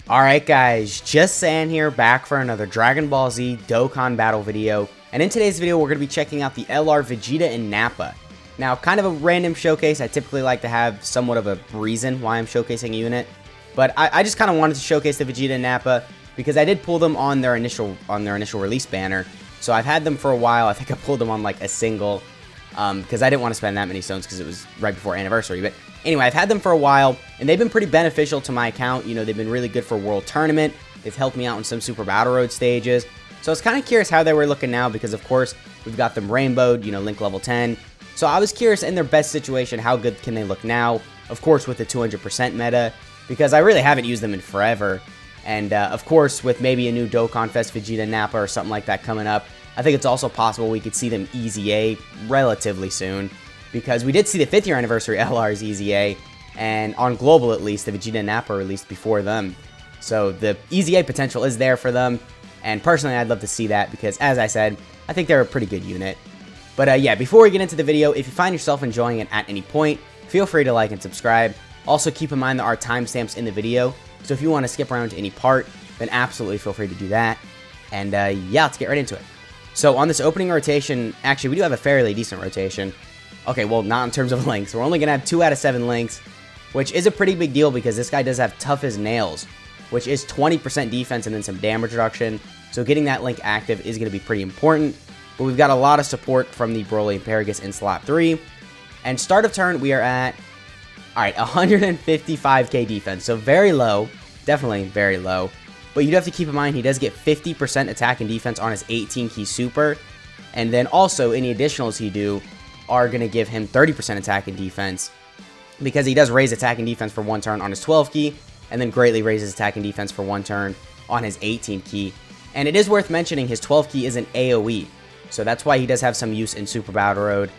Alright guys, just saying here, back for another Dragon Ball Z Dokkan battle video. And in today's video, we're going to be checking out the LR VEGETA and NAPPA. Now, kind of a random showcase. I typically like to have somewhat of a reason why I'm showcasing a unit. But I just kind of wanted to showcase the VEGETA and NAPPA because I did pull them on their initial release banner. So I've had them for a while. I think I pulled them on like a single because I didn't want to spend that many stones because it was right before anniversary. But anyway, I've had them for a while, and they've been pretty beneficial to my account. You know, they've been really good for World Tournament. They've helped me out in some Super Battle Road stages. So I was kind of curious how they were looking now because, of course, we've got them rainbowed, you know, Link level 10. So I was curious in their best situation, how good can they look now? Of course, with the 200% meta, because I really haven't used them in forever. And, of course, with maybe a new Dokkan Fest VEGETA NAPPA or something like that coming up, I think it's also possible we could see them Easy A relatively soon. Because we did see the 5th year anniversary LR's Easy A, and on global at least, the VEGETA NAPPA released before them. So the Easy A potential is there for them, and personally I'd love to see that because, as I said, I think they're a pretty good unit. But yeah, before we get into the video, if you find yourself enjoying it at any point, feel free to like and subscribe. Also keep in mind there are timestamps in the video, so if you want to skip around to any part, then absolutely feel free to do that. And yeah, let's get right into it. So on this opening rotation, actually we do have a fairly decent rotation. Okay, well, not in terms of links. We're only going to have 2 out of 7 links, which is a pretty big deal because this guy does have Tough as Nails, which is 20% defense and then some damage reduction. So getting that link active is going to be pretty important. But we've got a lot of support from the Broly and Paragus in slot 3. And start of turn, we are at, alright, 155k defense. So very low, definitely very low. But you do have to keep in mind he does get 50% attack and defense on his 18-key super. And then also any additionals he do are going to give him 30% attack and defense because he does raise attack and defense for 1 turn on his 12-key and then greatly raises attack and defense for 1 turn on his 18-key. And it is worth mentioning his 12-key is an AoE, so that's why he does have some use in Super Battle Road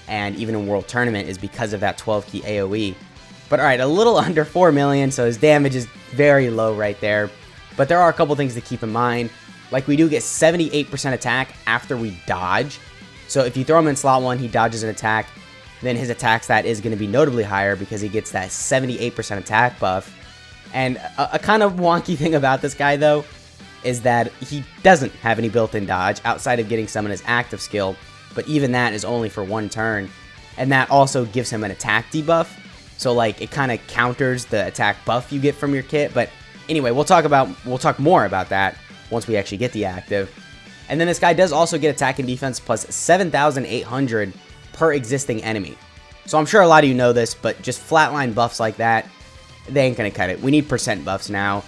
and even in World Tournament is because of that 12-key AoE. But alright, a little under 4 million, so his damage is very low right there. But there are a couple things to keep in mind. Like we do get 78% attack after we dodge. So if you throw him in slot 1, he dodges an attack, then his attack stat is going to be notably higher because he gets that 78% attack buff. And a kind of wonky thing about this guy, though, is that he doesn't have any built-in dodge outside of getting some in his active skill, but even that is only for 1 turn. And that also gives him an attack debuff, so like it kind of counters the attack buff you get from your kit. But anyway, we'll talk more about that once we actually get the active. And then this guy does also get attack and defense plus 7,800 per existing enemy. So I'm sure a lot of you know this, but just flatline buffs like that, they ain't gonna cut it. We need percent buffs now.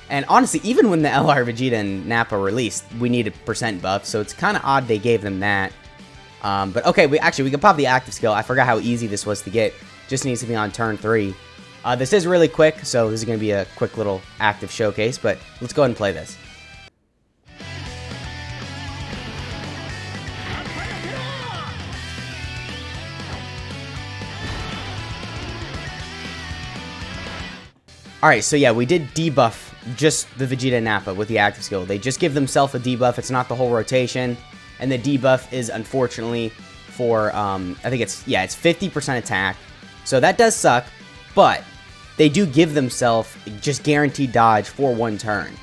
And honestly, even when the LR VEGETA and NAPPA released, we needed percent buffs, so it's kind of odd they gave them that. But okay, we can pop the active skill. I forgot how easy this was to get. Just needs to be on turn 3. This is really quick, so this is gonna be a quick little active showcase, but let's go ahead and play this. Alright, so yeah, we did debuff just the VEGETA NAPPA with the active skill. They just give themselves a debuff. It's not the whole rotation. And the debuff is unfortunately for, I think it's 50% attack. So that does suck, but they do give themselves just guaranteed dodge for 1 turn.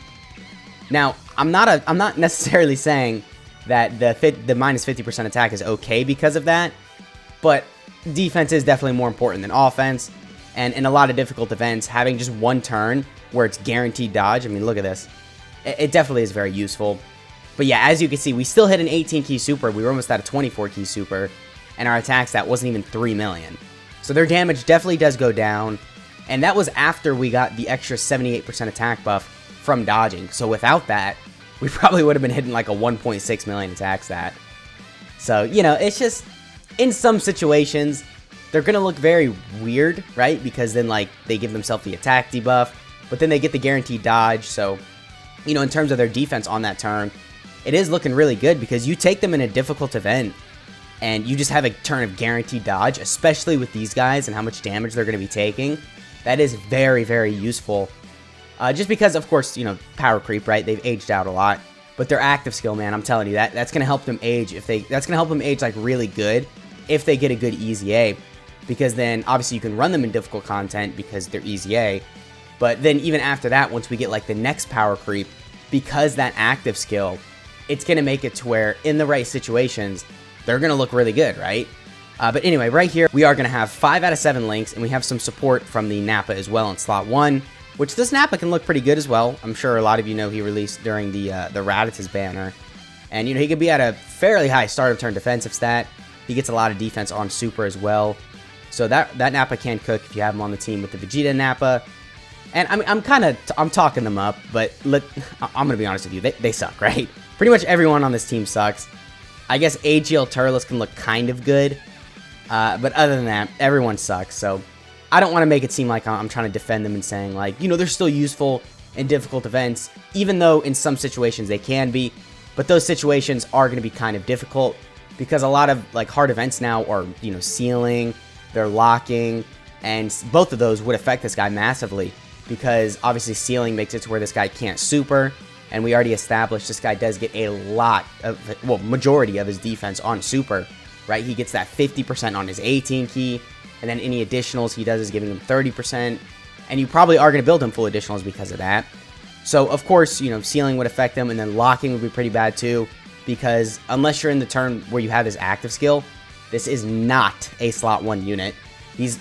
Now, I'm not necessarily saying that the minus 50% attack is okay because of that, but defense is definitely more important than offense. And in a lot of difficult events, having just 1 turn where it's guaranteed dodge, I mean, look at this. It definitely is very useful. But yeah, as you can see, we still hit an 18-key super. We were almost at a 24-key super. And our attack stat wasn't even 3 million. So their damage definitely does go down. And that was after we got the extra 78% attack buff from dodging. So without that, we probably would have been hitting like a 1.6 million attack stat. So, you know, it's just, in some situations, they're going to look very weird, right? Because then, like, they give themselves the attack debuff, but then they get the guaranteed dodge. So, you know, in terms of their defense on that turn, it is looking really good because you take them in a difficult event and you just have a turn of guaranteed dodge, especially with these guys and how much damage they're going to be taking. That is very, very useful. Just because, of course, you know, power creep, right? They've aged out a lot. But their active skill, man, I'm telling you, that's going to help them age that's going to help them age, like, really good if they get a good Easy A. Because then, obviously, you can run them in difficult content because they're Easy A. But then even after that, once we get like the next power creep, because that active skill, it's going to make it to where in the right situations, they're going to look really good, right? But anyway, right here, we are going to have 5 out of 7 links, and we have some support from the NAPPA as well in slot 1, which this NAPPA can look pretty good as well. I'm sure a lot of you know he released during the Raditus banner. And, you know, he could be at a fairly high start of turn defensive stat. He gets a lot of defense on super as well. So that NAPPA can cook if you have him on the team with the VEGETA NAPPA. And I'm talking them up, but I'm going to be honest with you. They suck, right? Pretty much everyone on this team sucks. I guess AGL Turles can look kind of good. But other than that, everyone sucks. So I don't want to make it seem like I'm trying to defend them and saying, like, you know, they're still useful in difficult events, even though in some situations they can be. But those situations are going to be kind of difficult because a lot of, like, hard events now are, you know, sealing, they're locking, and both of those would affect this guy massively because obviously sealing makes it to where this guy can't super. And we already established this guy does get a lot of, well, majority of his defense on super, right? He gets that 50% on his 18 key, and then any additionals he does is giving him 30%, and you probably are going to build him full additionals because of that. So, of course, you know, sealing would affect him, and then locking would be pretty bad too, because unless you're in the turn where you have his active skill, this is not a slot 1 unit. He's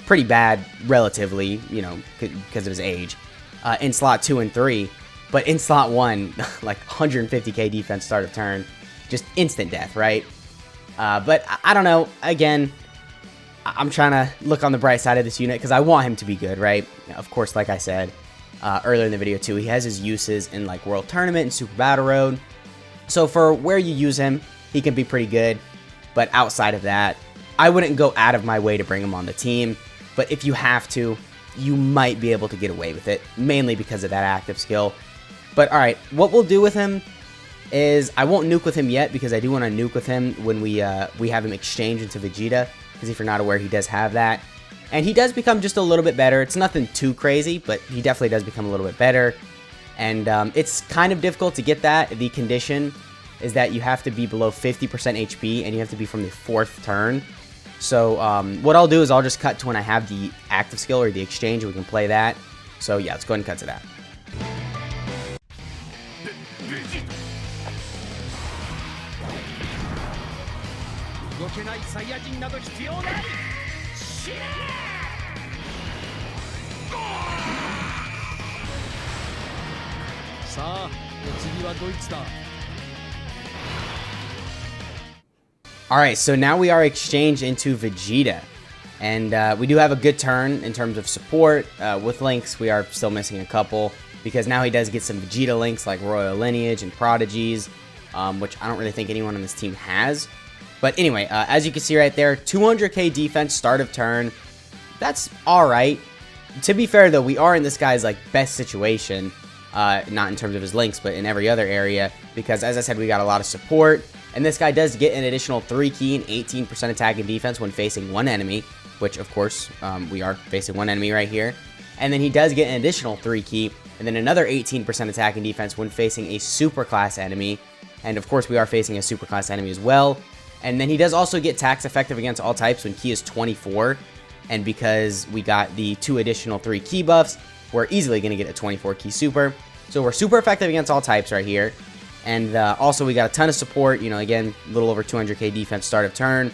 pretty bad relatively, you know, because of his age, in slot 2 and 3. But in slot 1, like 150k defense start of turn, just instant death, right? But I don't know. Again, I'm trying to look on the bright side of this unit because I want him to be good, right? Of course, like I said earlier in the video too, he has his uses in like World Tournament and Super Battle Road. So for where you use him, he can be pretty good. But outside of that, I wouldn't go out of my way to bring him on the team. But if you have to, you might be able to get away with it, mainly because of that active skill. But alright, what we'll do with him is, I won't nuke with him yet, because I do want to nuke with him when we have him exchange into VEGETA, because if you're not aware, he does have that. And he does become just a little bit better. It's nothing too crazy, but he definitely does become a little bit better. And it's kind of difficult to get that. The condition is that you have to be below 50% HP, and you have to be from the 4th turn. So what I'll do is I'll just cut to when I have the active skill or the exchange, and we can play that. So yeah, let's go ahead and cut to that. Alright, so now we are exchanged into VEGETA. And we do have a good turn in terms of support. With links, we are still missing a couple, because now he does get some VEGETA links like Royal Lineage and Prodigies, which I don't really think anyone on this team has. But anyway, as you can see right there, 200k defense start of turn. That's alright. To be fair though, we are in this guy's like best situation. Not in terms of his links, but in every other area. Because as I said, we got a lot of support. And this guy does get an additional 3 key and 18% attack and defense when facing one enemy. Which of course, we are facing one enemy right here. And then he does get an additional 3 key. And then another 18% attack and defense when facing a super class enemy. And of course, we are facing a super class enemy as well. And then he does also get tax effective against all types when key is 24. And because we got the 2 additional 3 key buffs, we're easily going to get a 24 key super. So we're super effective against all types right here. And also we got a ton of support, you know, again, a little over 200k defense start of turn.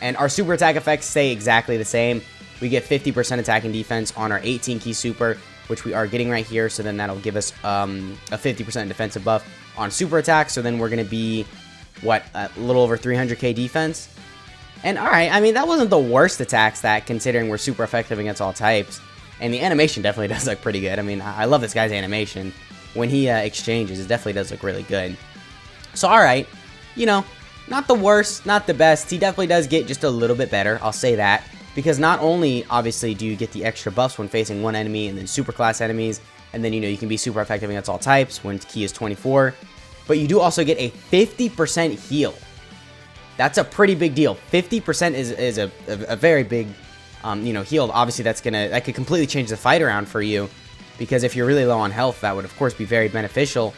And our super attack effects stay exactly the same. We get 50% attack and defense on our 18 key super, which we are getting right here. So then that'll give us a 50% defensive buff on super attack. So then we're going to be, what, a little over 300k defense. And alright, I mean, that wasn't the worst attack stat considering we're super effective against all types. And the animation definitely does look pretty good. I mean, I love this guy's animation. When he exchanges, it definitely does look really good. So alright, you know, not the worst, not the best. He definitely does get just a little bit better, I'll say that. Because not only, obviously, do you get the extra buffs when facing one enemy and then super class enemies, and then, you know, you can be super effective against all types when key is 24, but you do also get a 50% heal. That's a pretty big deal. 50% is a very big, you know, heal. Obviously, that could completely change the fight around for you, because if you're really low on health, that would, of course, be very beneficial.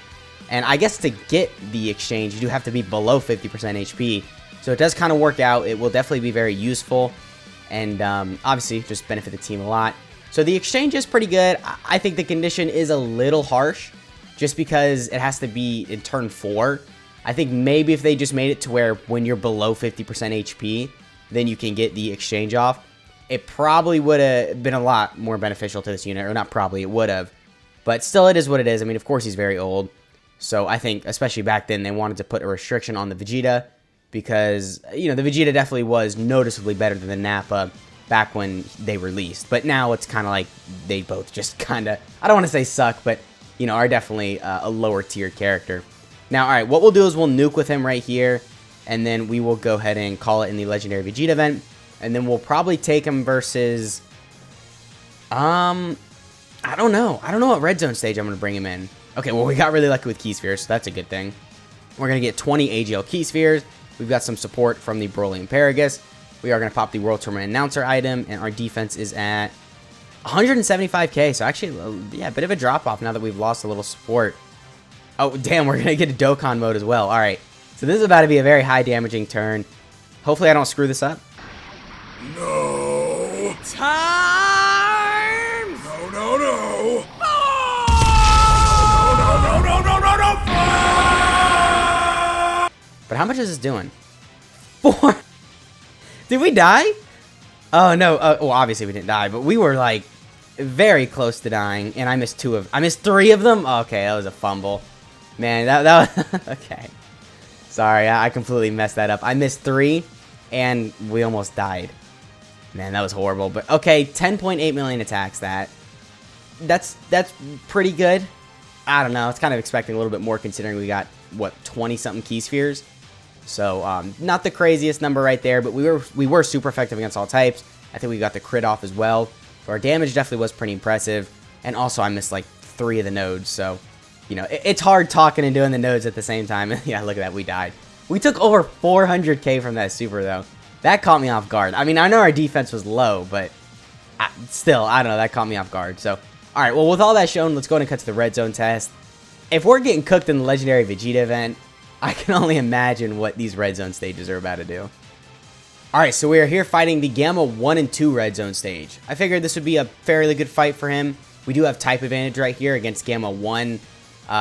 And I guess to get the exchange, you do have to be below 50% HP. So it does kind of work out. It will definitely be very useful. And obviously, just benefit the team a lot. So the exchange is pretty good. I think the condition is a little harsh just because it has to be in turn 4. I think maybe if they just made it to where when you're below 50% HP, then you can get the exchange off. It probably would have been a lot more beneficial to this unit, or not probably, it would have. But still, it is what it is. I mean, of course, he's very old. So I think, especially back then, they wanted to put a restriction on the Vegeta because, you know, the Vegeta definitely was noticeably better than the Nappa back when they released. But now it's kind of like they both just kind of, I don't want to say suck, but, you know, are definitely a lower tier character. Now, all right, what we'll do is we'll nuke with him right here, and then we will go ahead and call it in the Legendary Vegeta event, and then we'll probably take him versus, I don't know what red zone stage I'm going to bring him in. Okay, well, we got really lucky with Key Spheres, so that's a good thing. We're going to get 20 AGL Key Spheres. We've got some support from the Broly and Paragus. We are going to pop the World Tournament Announcer item, and our defense is at 175k, so actually, yeah, a bit of a drop-off now that we've lost a little support. Oh, damn, we're going to get a Dokkan mode as well. All right, so this is about to be a very high damaging turn. Hopefully I don't screw this up. No. Time! No, no, no. But how much is this doing? 4. Did we die? Oh, no. Well, obviously we didn't die, but we were, like, very close to dying, and I missed 3 of them? Okay, that was a fumble. Man, that was... Okay. Sorry, I completely messed that up. I missed 3, and we almost died. Man, that was horrible. But, okay, 10.8 million attacks, That's pretty good. I don't know. I was kind of expecting a little bit more considering we got, what, 20-something Key Spheres? So, not the craziest number right there, but we were super effective against all types. I think we got the crit off as well. But our damage definitely was pretty impressive. And also, I missed, like, 3 of the nodes. So, you know, it's hard talking and doing the nodes at the same time. Yeah, look at that. We died. We took over 400k from that super, though. That caught me off guard. I mean, I know our defense was low, but still, I don't know. That caught me off guard. So, all right, well, with all that shown, let's go ahead and cut to the red zone test. If we're getting cooked in the Legendary Vegeta event, I can only imagine what these red zone stages are about to do. Alright, so we are here fighting the Gamma 1 and 2 red zone stage. I figured this would be a fairly good fight for him. We do have type advantage right here against Gamma 1,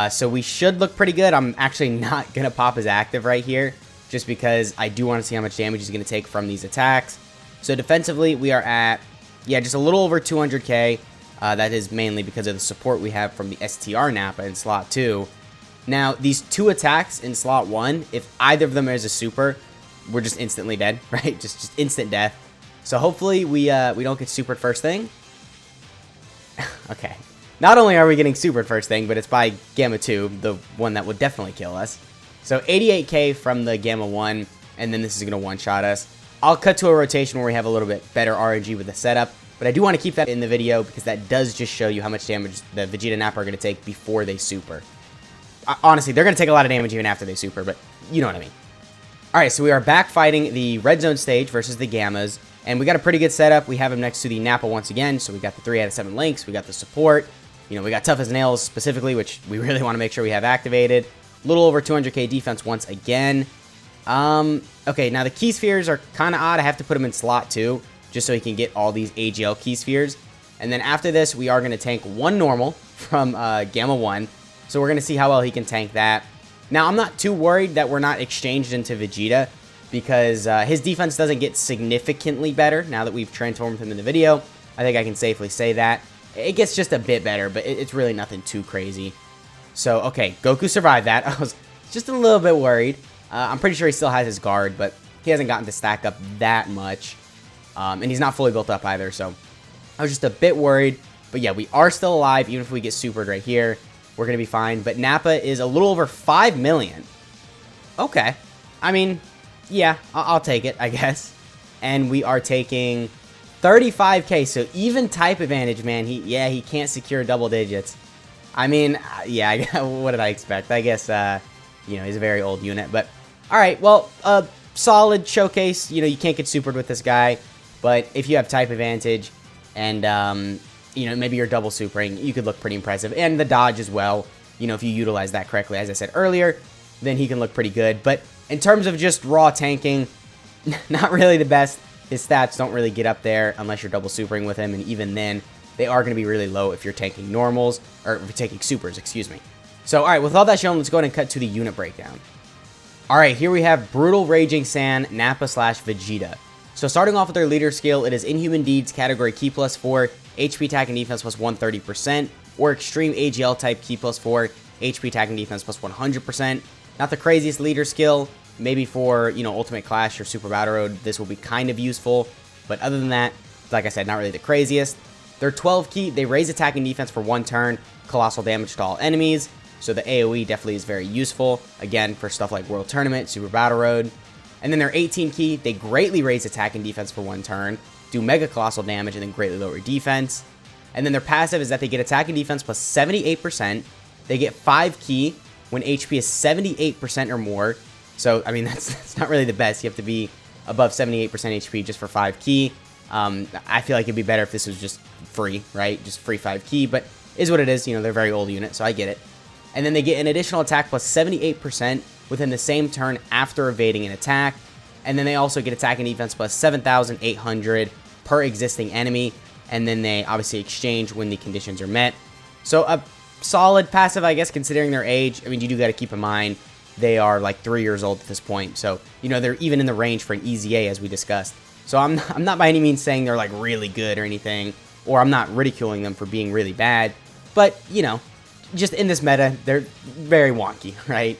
so we should look pretty good. I'm actually not going to pop his active right here, just because I do want to see how much damage he's going to take from these attacks. So defensively, we are at, yeah, just a little over 200k. That is mainly because of the support we have from the STR Nappa in slot 2. Now, these 2 attacks in slot 1, if either of them is a super, we're just instantly dead, right? Just instant death. So hopefully we don't get supered first thing. Okay. Not only are we getting supered first thing, but it's by Gamma 2, the one that would definitely kill us. So 88k from the Gamma 1, and then this is going to one-shot us. I'll cut to a rotation where we have a little bit better RNG with the setup, but I do want to keep that in the video because that does just show you how much damage the Vegeta Nappa are going to take before they super. Honestly, they're going to take a lot of damage even after they super, but you know what I mean. Alright, so we are back fighting the red zone stage versus the Gammas, and we got a pretty good setup. We have him next to the Nappa once again, so we got the 3 out of 7 links, we got the support, you know, we got Tough as Nails specifically, which we really want to make sure we have activated. A little over 200k defense once again. Okay, now the Key Spheres are kind of odd. I have to put them in slot 2, just so he can get all these AGL Key Spheres. And then after this, we are going to tank 1 normal from Gamma 1. So we're going to see how well he can tank that. Now, I'm not too worried that we're not exchanged into Vegeta because his defense doesn't get significantly better now that we've transformed him in the video. I think I can safely say that. It gets just a bit better, but it's really nothing too crazy. So, okay, Goku survived that. I was just a little bit worried. I'm pretty sure he still has his guard, but he hasn't gotten to stack up that much. And he's not fully built up either, so I was just a bit worried. But yeah, we are still alive, even if we get supered right here. We're going to be fine. But Nappa is a little over 5 million. Okay. I mean, yeah, I'll take it, I guess. And we are taking 35k. So even type advantage, man. He can't secure double digits. I mean, yeah, what did I expect? I guess, you know, he's a very old unit. But, all right, well, solid showcase. You know, you can't get supered with this guy. But if you have type advantage and, you know, maybe you're double supering, you could look pretty impressive. And the dodge as well, you know, if you utilize that correctly, as I said earlier, then he can look pretty good. But in terms of just raw tanking, not really the best. His stats don't really get up there unless you're double supering with him. And even then, they are going to be really low if you're taking normals, or if you're taking supers, excuse me. So, alright, with all that shown, let's go ahead and cut to the unit breakdown. Alright, here we have Brutal Raging Sand, Nappa / VEGETA. So starting off with their leader skill, it is Inhuman Deeds, category Key +4, HP attack and defense plus 130%, or Extreme AGL type Key +4, HP attack and defense plus 100%. Not the craziest leader skill, maybe for, Ultimate Clash or Super Battle Road, this will be kind of useful, but other than that, like I said, not really the craziest. They're 12 key, they raise attack and defense for 1 turn, colossal damage to all enemies, so the AoE definitely is very useful, again, for stuff like World Tournament, Super Battle Road. And then they're 18 key, they greatly raise attack and defense for 1 turn, do mega colossal damage, and then greatly lower defense. And then their passive is that they get attack and defense plus 78%, they get 5 key when HP is 78% or more, so, I mean, that's not really the best, you have to be above 78% HP just for 5 key. I feel like it'd be better if this was just free, right, just free 5 key, but is what it is, they're a very old unit, so I get it. And then they get an additional attack plus 78% within the same turn after evading an attack. And then they also get attack and defense plus 7,800 per existing enemy. And then they obviously exchange when the conditions are met. So a solid passive, I guess, considering their age. I mean, you do got to keep in mind they are like 3 years old at this point. So, they're even in the range for an EZA as we discussed. So I'm not by any means saying they're like really good or anything. Or I'm not ridiculing them for being really bad. But, just in this meta, they're very wonky, right?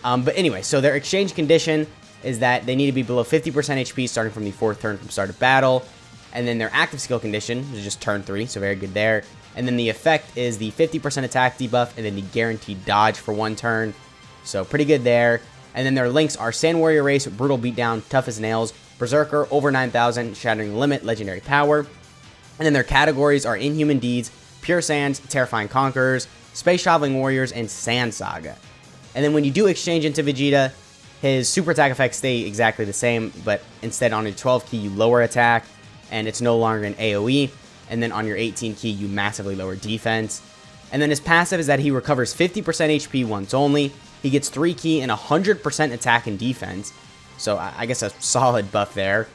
But anyway, so their exchange condition is that they need to be below 50% HP starting from the 4th turn from start of battle. And then their active skill condition is just turn 3, so very good there. And then the effect is the 50% attack debuff and then the guaranteed dodge for 1 turn. So pretty good there. And then their links are Sand Warrior Race, Brutal Beatdown, Tough as Nails, Berserker, over 9,000, Shattering Limit, Legendary Power. And then their categories are Inhuman Deeds, Pure Sands, Terrifying Conquerors, Space Traveling Warriors, and Sand Saga. And then when you do exchange into VEGETA, his super attack effects stay exactly the same, but instead on your 12 key, you lower attack, and it's no longer an AoE. And then on your 18 key, you massively lower defense. And then his passive is that he recovers 50% HP once only. He gets 3 key and 100% attack and defense. So I guess a solid buff there.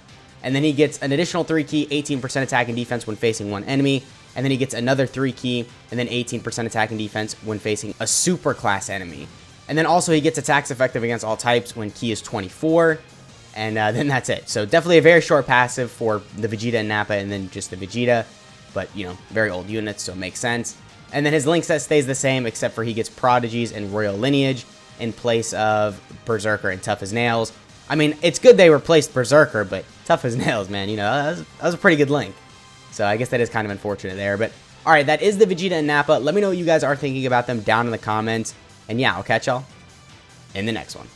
And then he gets an additional 3 key, 18% attack and defense when facing 1 enemy. And then he gets another 3 key and then 18% attack and defense when facing a super class enemy. And then also he gets attacks effective against all types when key is 24. And then that's it. So definitely a very short passive for the VEGETA and Nappa and then just the VEGETA. But, very old units, so it makes sense. And then his link set stays the same except for he gets Prodigies and Royal Lineage in place of Berserker and Tough as Nails. I mean, it's good they replaced Berserker, but Tough as Nails, man, that was a pretty good link. So I guess that is kind of unfortunate there. But, alright, that is the VEGETA and Nappa. Let me know what you guys are thinking about them down in the comments. And yeah, I'll catch y'all in the next one.